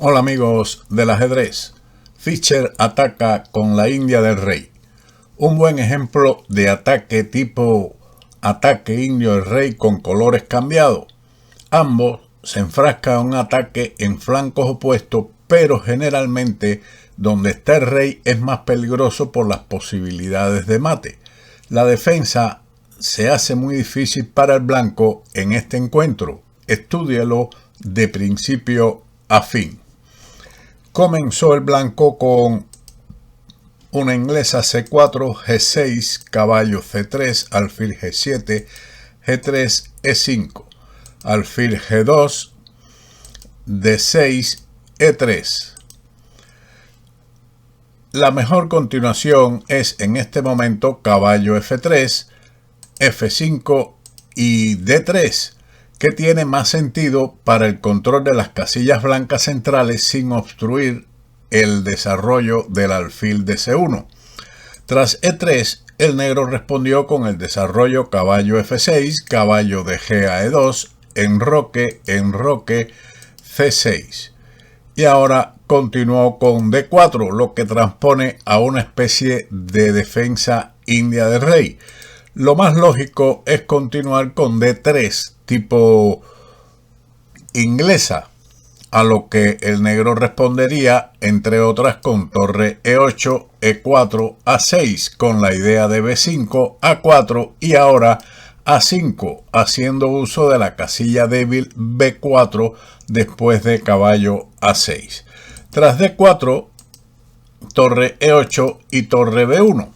Hola amigos del ajedrez. Fischer ataca con la India del rey. Un buen ejemplo de ataque tipo ataque indio del rey con colores cambiados. Ambos se enfrascan en un ataque en flancos opuestos, pero generalmente donde está el rey es más peligroso por las posibilidades de mate. La defensa se hace muy difícil para el blanco en este encuentro. Estúdialo de principio a fin. Comenzó el blanco con una inglesa C4, G6, caballo C3, alfil G7, G3, E5, alfil G2, D6, E3. La mejor continuación es en este momento caballo F3, F5 y D3, que tiene más sentido para el control de las casillas blancas centrales sin obstruir el desarrollo del alfil de C1. Tras E3, el negro respondió con el desarrollo caballo F6, caballo de G a E2, enroque, C6. Y ahora continuó con D4, lo que transpone a una especie de defensa india del rey. Lo más lógico es continuar con D3, tipo inglesa, a lo que el negro respondería, entre otras, con torre E8, E4, A6, con la idea de B5, A4 y ahora A5, haciendo uso de la casilla débil B4 después de caballo A6. Tras D4, torre E8 y torre B1.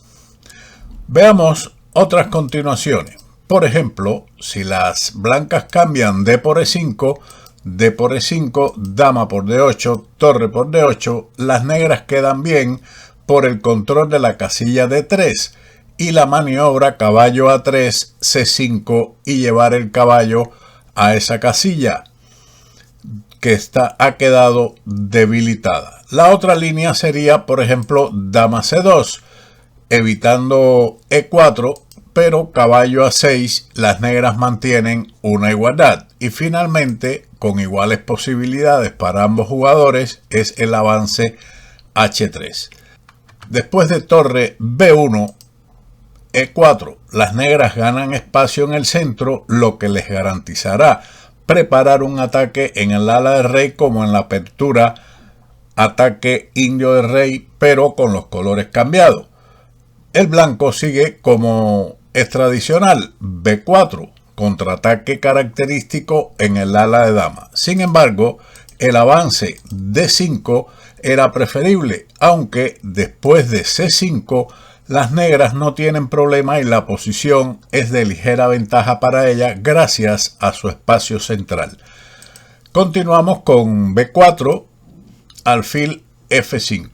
Veamos otras continuaciones. Por ejemplo, si las blancas cambian D por E5, D por E5, dama por D8, torre por D8, las negras quedan bien por el control de la casilla D3 y la maniobra caballo A3, C5 y llevar el caballo a esa casilla que ha quedado debilitada. La otra línea sería, por ejemplo, dama C2, evitando E4, pero caballo A6, las negras mantienen una igualdad. Y finalmente, con iguales posibilidades para ambos jugadores, es el avance H3. Después de torre B1, E4, las negras ganan espacio en el centro, lo que les garantizará preparar un ataque en el ala del rey como en la apertura ataque indio del rey, pero con los colores cambiados. El blanco sigue como es tradicional, B4, contraataque característico en el ala de dama. Sin embargo, el avance D5 era preferible, aunque después de C5 las negras no tienen problema y la posición es de ligera ventaja para ellas gracias a su espacio central. Continuamos con B4, alfil F5.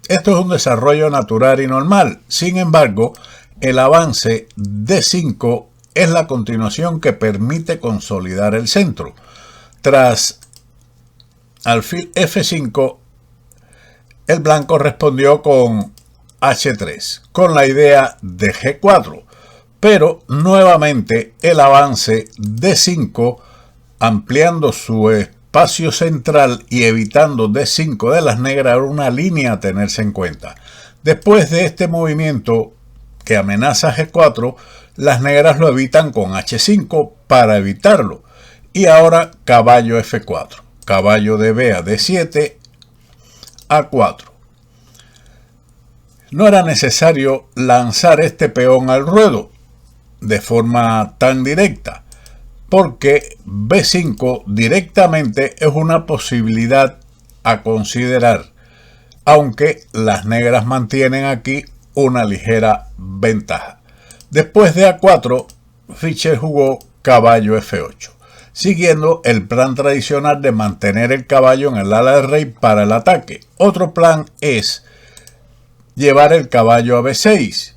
Esto es un desarrollo natural y normal. Sin embargo, el avance D5 es la continuación que permite consolidar el centro. Tras alfil F5, el blanco respondió con H3, con la idea de G4, pero nuevamente el avance D5, ampliando su espacio central y evitando D5 de las negras, era una línea a tenerse en cuenta. Después de este movimiento que amenaza G4, las negras lo evitan con H5 para evitarlo. Y ahora caballo F4, caballo de B a D7, A4. No era necesario lanzar este peón al ruedo de forma tan directa, porque B5 directamente es una posibilidad a considerar, aunque las negras mantienen aquí una ligera ventaja. Después de A4, Fischer jugó caballo F8, siguiendo el plan tradicional de mantener el caballo en el ala del rey para el ataque. Otro plan es llevar el caballo a B6,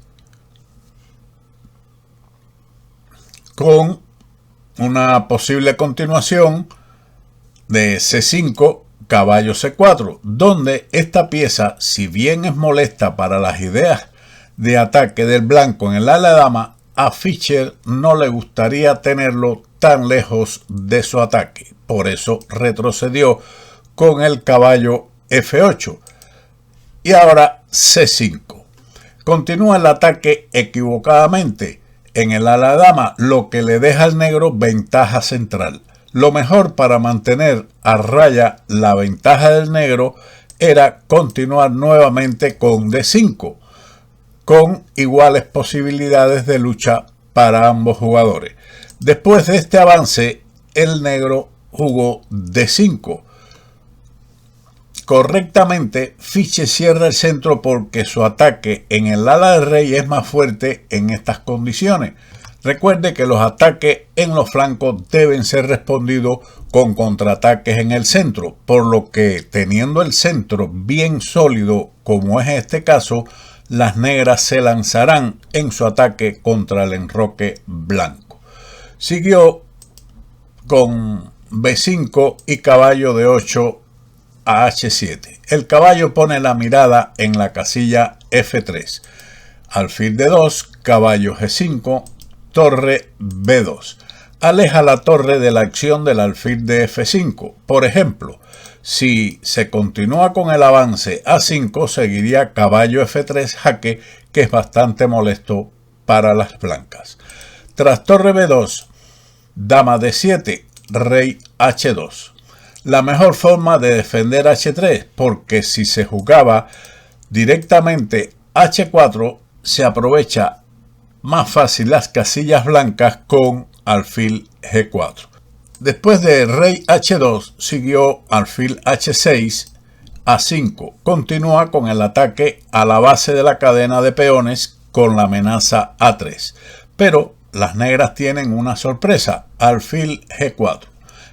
con una posible continuación de C5, caballo C4, donde esta pieza, si bien es molesta para las ideas de ataque del blanco en el ala de dama, a Fischer no le gustaría tenerlo tan lejos de su ataque. Por eso retrocedió con el caballo F8. Y ahora C5. Continúa el ataque equivocadamente en el ala de dama, lo que le deja al negro ventaja central. Lo mejor para mantener a raya la ventaja del negro era continuar nuevamente con D5, con iguales posibilidades de lucha para ambos jugadores. Después de este avance, el negro jugó D5. Correctamente, Fichte cierra el centro porque su ataque en el ala del rey es más fuerte en estas condiciones. Recuerde que los ataques en los flancos deben ser respondidos con contraataques en el centro, por lo que teniendo el centro bien sólido, como es este caso, las negras se lanzarán en su ataque contra el enroque blanco. Siguió con B5 y caballo de 8 a H7. El caballo pone la mirada en la casilla F3. Alfil D2, caballo G5, torre B2. Aleja la torre de la acción del alfil de F5. Por ejemplo, si se continúa con el avance A5, seguiría caballo F3 jaque, que es bastante molesto para las blancas. Tras torre B2, dama D7, rey H2. La mejor forma de defender H3, porque si se jugaba directamente H4, se aprovecha más fácil las casillas blancas con alfil G4. Después de rey H2, siguió alfil H6, A5. Continúa con el ataque a la base de la cadena de peones con la amenaza A3. Pero las negras tienen una sorpresa, alfil G4.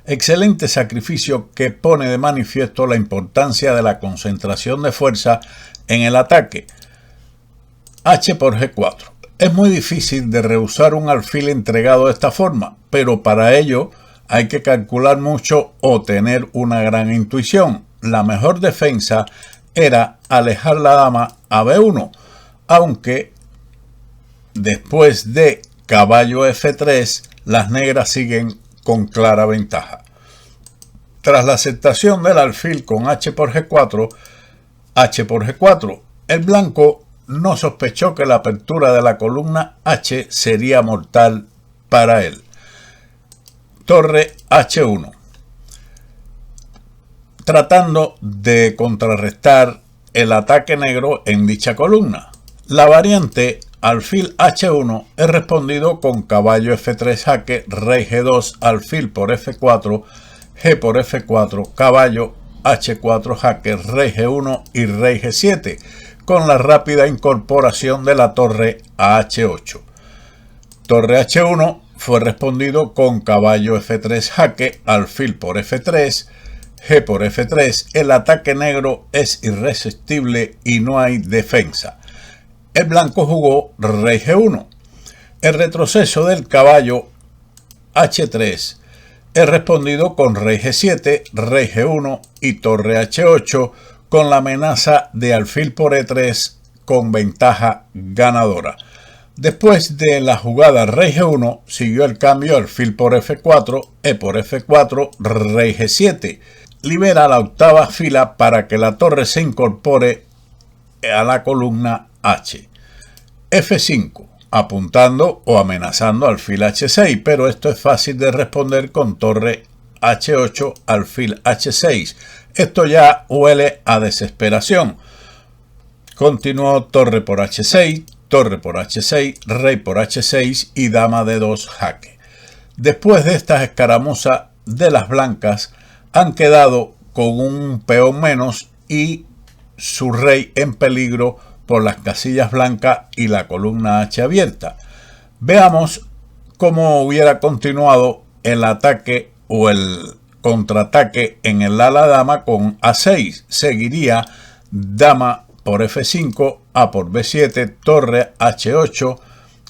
Excelente sacrificio que pone de manifiesto la importancia de la concentración de fuerza en el ataque. H por G4. Es muy difícil de rehusar un alfil entregado de esta forma, pero para ello hay que calcular mucho o tener una gran intuición. La mejor defensa era alejar la dama a B1, aunque después de caballo F3, las negras siguen con clara ventaja. Tras la aceptación del alfil con H por G4, H por G4, el blanco no sospechó que la apertura de la columna H sería mortal para él. Torre H1. Tratando de contrarrestar el ataque negro en dicha columna. La variante alfil H1 es respondido con caballo F3 jaque, rey G2, alfil por F4, G por F4, caballo H4 jaque, rey G1 y rey G7, con la rápida incorporación de la torre a H8. Torre H1 fue respondido con caballo F3 jaque, alfil por F3, G por F3. El ataque negro es irresistible y no hay defensa. El blanco jugó rey G1. El retroceso del caballo H3 es respondido con rey G7, rey G1 y torre H8 con la amenaza de alfil por E3 con ventaja ganadora. Después de la jugada rey G1 siguió el cambio alfil por F4, E por F4, rey G7. Libera la octava fila para que la torre se incorpore a la columna H. F5, apuntando o amenazando alfil H6, pero esto es fácil de responder con torre H8, alfil H6. Esto ya huele a desesperación. Continuó torre por H6, torre por H6, rey por H6 y dama de 2 jaque. Después de estas escaramuzas de las blancas, han quedado con un peón menos y su rey en peligro por las casillas blancas y la columna H abierta. Veamos cómo hubiera continuado el ataque o el contraataque en el ala dama con A6. Seguiría dama por F5, A por B7, torre H8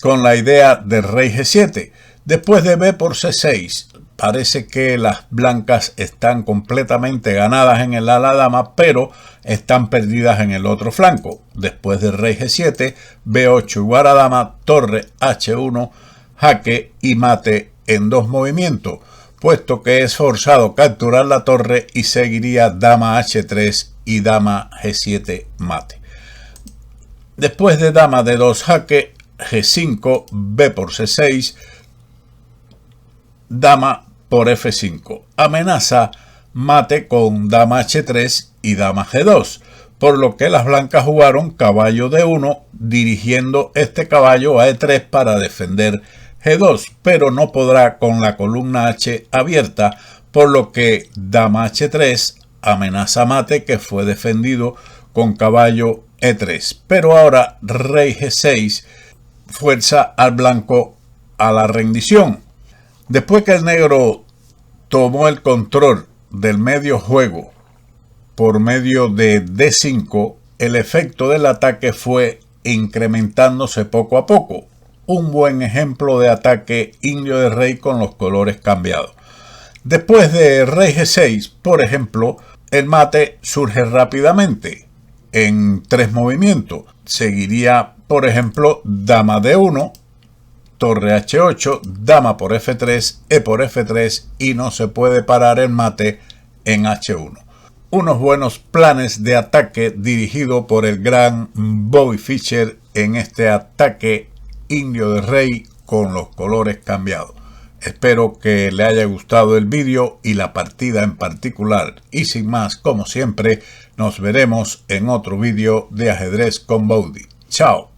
con la idea de rey G7. Después de B por C6. Parece que las blancas están completamente ganadas en el ala dama, pero están perdidas en el otro flanco. Después de rey G7, B8 igual a dama, torre H1, jaque y mate en 2 movimientos. puesto que es forzado capturar la torre y seguiría dama h3 y dama g7 mate. Después de dama d2 jaque, g5, b por c6, dama por f5. Amenaza mate con dama h3 y dama g2, por lo que las blancas jugaron caballo d1 dirigiendo este caballo a e3 para defender g2, pero no podrá con la columna h abierta, por lo que dama h3 amenaza mate que fue defendido con caballo e3. Pero ahora rey g6 fuerza al blanco a la rendición. Después que el negro tomó el control del medio juego por medio de d5, el efecto del ataque fue incrementándose poco a poco. Un buen ejemplo de ataque indio de rey con los colores cambiados. Después de rey g6, por ejemplo, el mate surge rápidamente en 3 movimientos. Seguiría, por ejemplo, dama d1, torre h8, dama por f3, e por f3 y no se puede parar el mate en h1. Unos buenos planes de ataque dirigido por el gran Bobby Fischer en este ataque indio de rey con los colores cambiados. Espero que le haya gustado el vídeo y la partida en particular. Y sin más, como siempre, nos veremos en otro vídeo de ajedrez con Bobby. Chao.